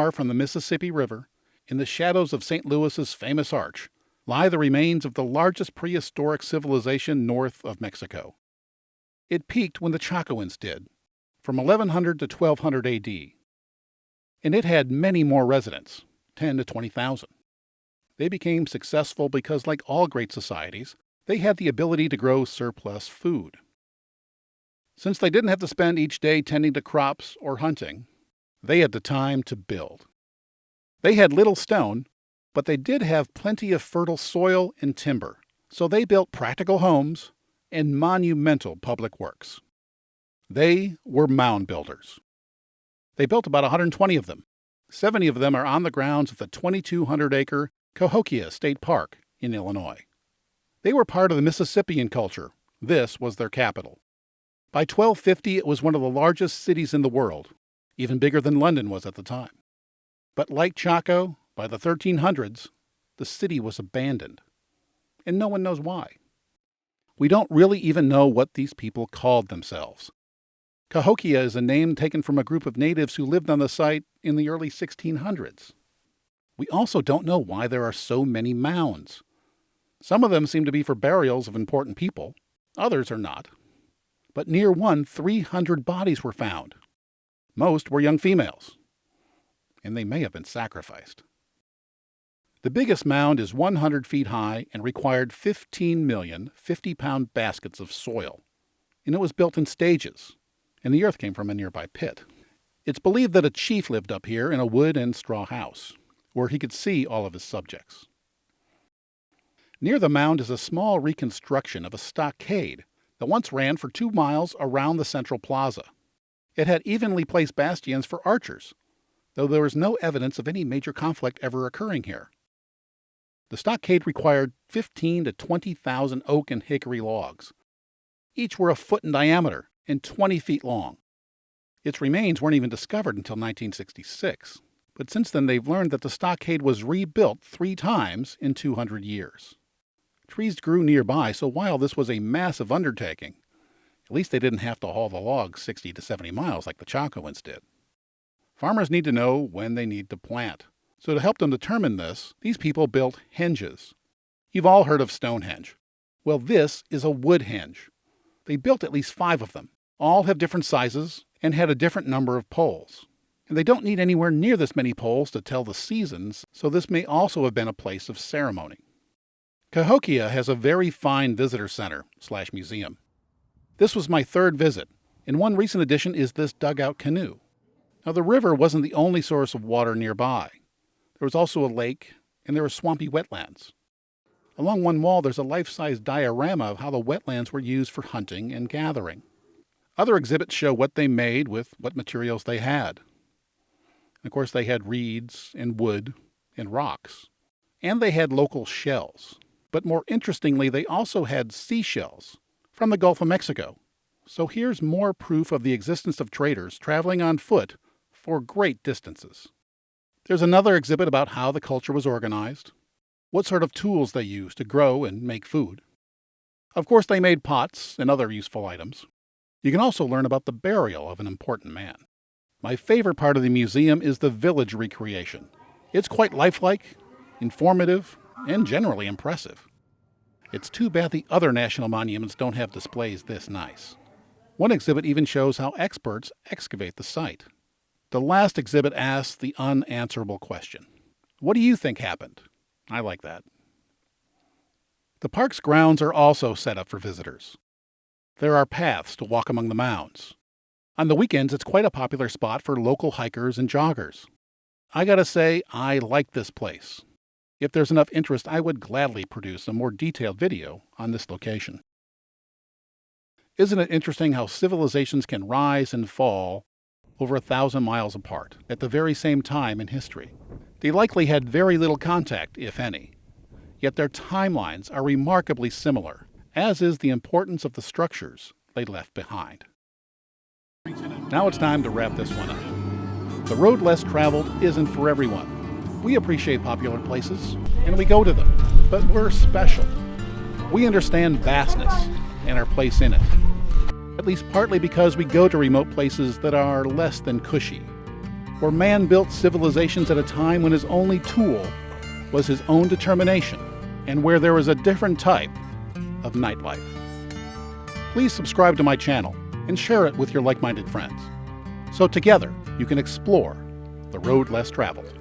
far from the Mississippi River, in the shadows of St. Louis's famous arch, lie the remains of the largest prehistoric civilization north of Mexico. It peaked when the Chacoans did, from 1100 to 1200 AD, and it had many more residents, 10 to 20,000. They became successful because, like all great societies, they had the ability to grow surplus food. Since they didn't have to spend each day tending to crops or hunting, they had the time to build. They had little stone, but they did have plenty of fertile soil and timber, so they built practical homes and monumental public works. They were mound builders. They built about 120 of them. 70 of them are on the grounds of the 2,200-acre Cahokia State Park in Illinois. They were part of the Mississippian culture. This was their capital. By 1250, it was one of the largest cities in the world, even bigger than London was at the time. But like Chaco, by the 1300s, the city was abandoned, and no one knows why. We don't really even know what these people called themselves. Cahokia is a name taken from a group of natives who lived on the site in the early 1600s. We also don't know why there are so many mounds. Some of them seem to be for burials of important people, others are not. But near one, 300 bodies were found. Most were young females, and they may have been sacrificed. The biggest mound is 100 feet high and required 15 million 50-pound baskets of soil, and it was built in stages, and the earth came from a nearby pit. It's believed that a chief lived up here in a wood and straw house, where he could see all of his subjects. Near the mound is a small reconstruction of a stockade that once ran for 2 miles around the central plaza. It had evenly placed bastions for archers, though there was no evidence of any major conflict ever occurring here. The stockade required 15 to 20,000 oak and hickory logs. Each were a foot in diameter and 20 feet long. Its remains weren't even discovered until 1966, but since then they've learned that the stockade was rebuilt 3 times in 200 years. Trees grew nearby, so while this was a massive undertaking, at least they didn't have to haul the logs 60 to 70 miles like the Chacoans did. Farmers need to know when they need to plant. So to help them determine this, these people built henges. You've all heard of Stonehenge. Well, this is a wood henge. They built at least 5 of them. All have different sizes and had a different number of poles. And they don't need anywhere near this many poles to tell the seasons, so this may also have been a place of ceremony. Cahokia has a very fine visitor center/museum. This was my 3rd visit, and one recent addition is this dugout canoe. Now, the river wasn't the only source of water nearby. There was also a lake, and there were swampy wetlands. Along one wall, there's a life-size diorama of how the wetlands were used for hunting and gathering. Other exhibits show what they made with what materials they had. And of course, they had reeds and wood and rocks. And they had local shells. But more interestingly, they also had seashells from the Gulf of Mexico. So here's more proof of the existence of traders traveling on foot for great distances. There's another exhibit about how the culture was organized, what sort of tools they used to grow and make food. Of course, they made pots and other useful items. You can also learn about the burial of an important man. My favorite part of the museum is the village recreation. It's quite lifelike, informative, and generally impressive. It's too bad the other national monuments don't have displays this nice. One exhibit even shows how experts excavate the site. The last exhibit asks the unanswerable question. What do you think happened? I like that. The park's grounds are also set up for visitors. There are paths to walk among the mounds. On the weekends, it's quite a popular spot for local hikers and joggers. I gotta say, I like this place. If there's enough interest, I would gladly produce a more detailed video on this location. Isn't it interesting how civilizations can rise and fall over 1,000 miles apart at the very same time in history? They likely had very little contact, if any. Yet their timelines are remarkably similar, as is the importance of the structures they left behind. Now it's time to wrap this one up. The road less traveled isn't for everyone. We appreciate popular places, and we go to them, but we're special. We understand vastness and our place in it, at least partly because we go to remote places that are less than cushy. where man built civilizations at a time when his only tool was his own determination, and where there was a different type of nightlife. Please subscribe to my channel and share it with your like-minded friends, so together you can explore the road less traveled.